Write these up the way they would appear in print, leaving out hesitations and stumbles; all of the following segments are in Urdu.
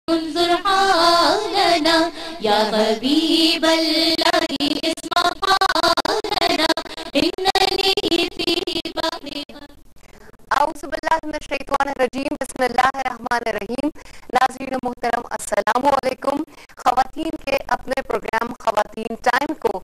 انظر حالنا یا حبیب اللہ اسمع حالنا اننی فی بحر. اعوذ باللہ من الشیطان الرجیم، بسم اللہ الرحمن الرحیم. ناظرین محترم السلام علیکم. خواتین کے اپنے پروگرام خواتین ٹائم کو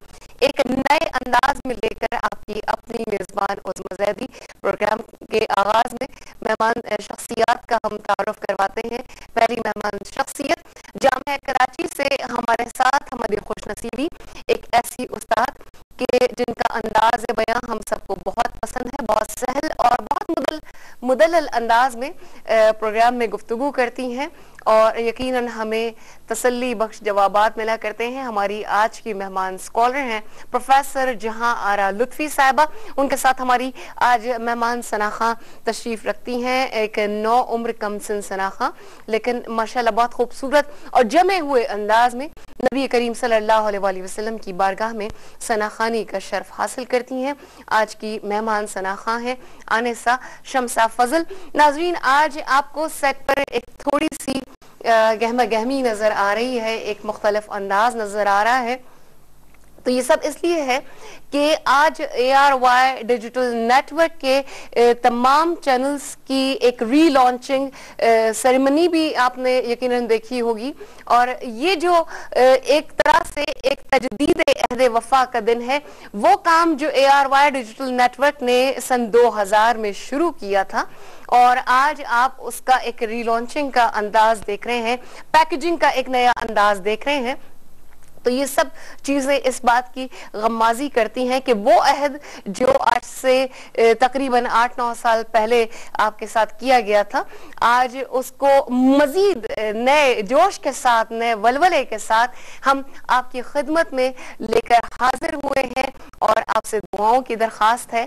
ایک نئے انداز میں لے کر آپ کی اپنی میزبان عظمی زیدی پروگرام کے آغاز میں مہمان شخصیات کا ہم تعارف کرواتے ہیں. پہلی مہمان شخصیت جامعہ کراچی سے ہمارے ساتھ ہماری خوش نصیبی ایک ایسی استاد کہ جن کا انداز بیاں ہم سب کو بہت پسند ہے، بہت سہل اور بہت مدلل انداز میں پروگرام میں گفتگو کرتی ہیں اور یقیناً ہمیں تسلی بخش جوابات ملا کرتے ہیں. ہماری آج کی مہمان اسکالر ہیں پروفیسر جہاں آرا لطفی صاحبہ. ان کے ساتھ ہماری آج مہمان ثنا خان تشریف رکھتی ہیں، ایک نو عمر کم سن ثنا خان، لیکن ماشاءاللہ بہت خوبصورت اور جمے ہوئے انداز میں نبی کریم صلی اللہ علیہ وآلہ وسلم کی بارگاہ میں ثنا خانی کا شرف حاصل کرتی ہیں. آج کی مہمان ثنا خان ہیں آنسہ شمسہ فضل. ناظرین آج آپ کو سیٹ پر ایک تھوڑی سی گہمہ گہمی نظر آ رہی ہے، ایک مختلف انداز نظر آ رہا ہے. تو یہ سب اس لیے ہے کہ آج ARY ڈیجیٹل نیٹ ورک کے تمام چینلز کی ایک ری لانچنگ سیریمنی بھی آپ نے یقیناً دیکھی ہوگی، اور یہ جو ایک طرح سے ایک تجدید عہد وفا کا دن ہے، وہ کام جو ARY ڈیجیٹل نیٹ ورک نے سن 2000 میں شروع کیا تھا، اور آج آپ اس کا ایک ری لانچنگ کا انداز دیکھ رہے ہیں، پیکیجنگ کا ایک نیا انداز دیکھ رہے ہیں. تو یہ سب چیزیں اس بات کی غمازی کرتی ہیں کہ وہ عہد جو آج سے تقریباً 8-9 سال پہلے آپ کے ساتھ کیا گیا تھا، آج اس کو مزید نئے جوش کے ساتھ، نئے ولولے کے ساتھ ہم آپ کی خدمت میں لے کر حاضر ہوئے ہیں، اور آپ سے دعاؤں کی درخواست ہے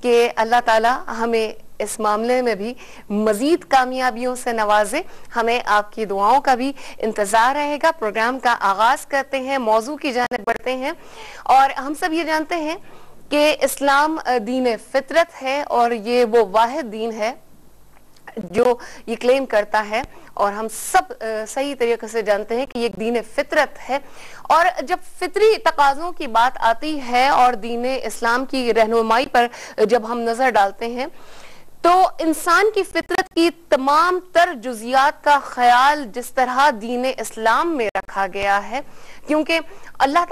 کہ اللہ تعالی ہمیں اس معاملے میں بھی مزید کامیابیوں سے نوازے. ہمیں آپ کی دعاؤں کا بھی انتظار رہے گا. پروگرام کا آغاز کرتے ہیں، موضوع کی جانب بڑھتے ہیں، اور ہم سب یہ جانتے ہیں کہ اسلام دین فطرت ہے، اور یہ وہ واحد دین ہے جو یہ کلیم کرتا ہے، اور ہم سب صحیح طریقے سے جانتے ہیں کہ یہ دین فطرت ہے. اور جب فطری تقاضوں کی بات آتی ہے اور دین اسلام کی رہنمائی پر جب ہم نظر ڈالتے ہیں، تو انسان کی فطرت کی تمام تر جزیات کا خیال جس طرح دین اسلام میں رکھا گیا ہے، کیونکہ اللہ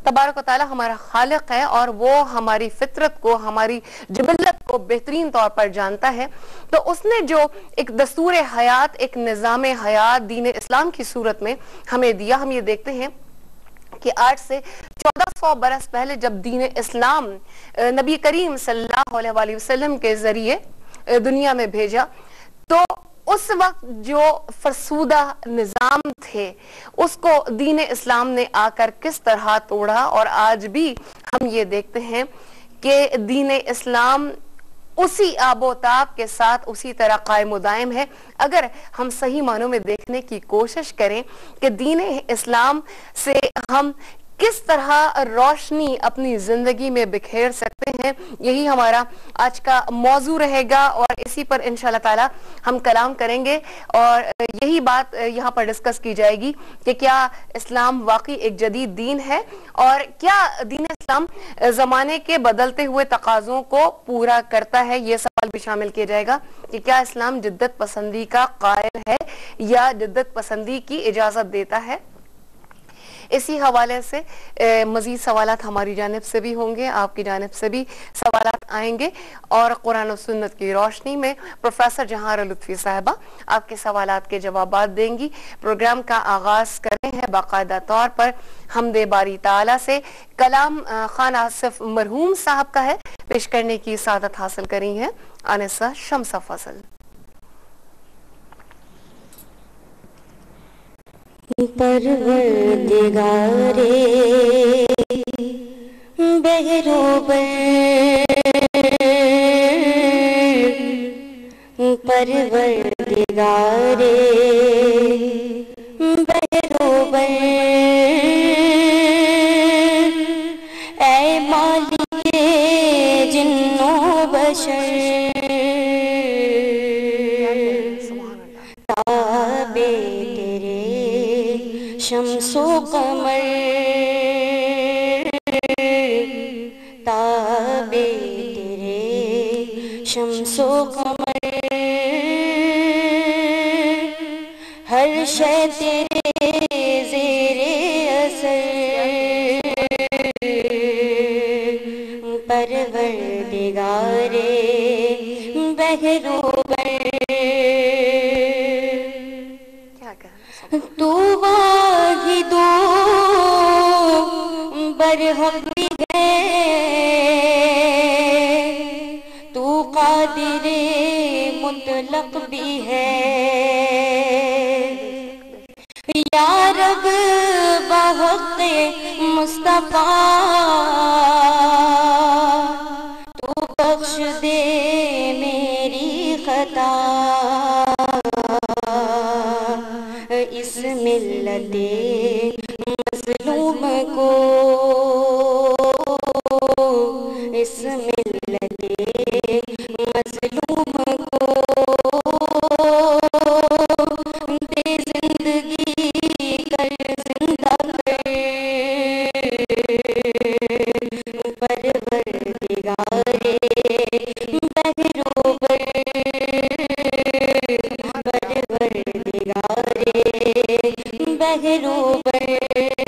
تبارک و تعالی ہمارا خالق ہے اور وہ ہماری فطرت کو، ہماری جبلت کو بہترین طور پر جانتا ہے. تو اس نے جو ایک دستور حیات، ایک نظام حیات دین اسلام کی صورت میں ہمیں دیا، ہم یہ دیکھتے ہیں کہ آج سے 1400 برس پہلے جب دین اسلام نبی کریم صلی اللہ علیہ وآلہ وسلم کے ذریعے دنیا میں بھیجا، تو اس وقت جو فرسودہ نظام تھے اس کو دین اسلام نے آ کر کس طرح توڑا. اور آج بھی ہم یہ دیکھتے ہیں کہ دین اسلام اسی آب و تاب کے ساتھ اسی طرح قائم و دائم ہے. اگر ہم صحیح معنوں میں دیکھنے کی کوشش کریں کہ دین اسلام سے ہم کس طرح روشنی اپنی زندگی میں بکھیر سکتے ہیں، یہی ہمارا آج کا موضوع رہے گا، اور اسی پر انشاءاللہ تعالی ہم کلام کریں گے، اور یہی بات یہاں پر ڈسکس کی جائے گی کہ کیا اسلام واقعی ایک جدید دین ہے، اور کیا دین اسلام زمانے کے بدلتے ہوئے تقاضوں کو پورا کرتا ہے. یہ سوال بھی شامل کیا جائے گا کہ کیا اسلام جدت پسندی کا قائل ہے یا جدت پسندی کی اجازت دیتا ہے. اسی حوالے سے مزید سوالات ہماری جانب سے بھی ہوں گے، آپ کی جانب سے بھی سوالات آئیں گے، اور قرآن و سنت کی روشنی میں پروفیسر جہاں آرا لطفی صاحبہ آپ کے سوالات کے جوابات دیں گی. پروگرام کا آغاز کریں ہیں باقاعدہ طور پر حمد باری تعالیٰ سے. کلام خان آصف مرحوم صاحب کا ہے، پیش کرنے کی سعادت حاصل کری ہیں آنسہ شمسہ فضل. پروردگارے بہروبر، پروردگارے بہروبر، اے مالک جن و بشر، تابع تیرے شمس و قمر تابع تیرے، شمس و قمر ہر شے تیرے زیر اثر، پروردگار بحروبر تو واحد برحق بھی ہے، تو قادر مطلق بھی ہے، یا رب بحق مصطفیٰ تو بخش دے میری خطا، اس ملت مظلوم کو، اس ملت مظلوم کو دے زندگی کر زندہ کر، پروردگار بحروبر، پروردگار بحروبر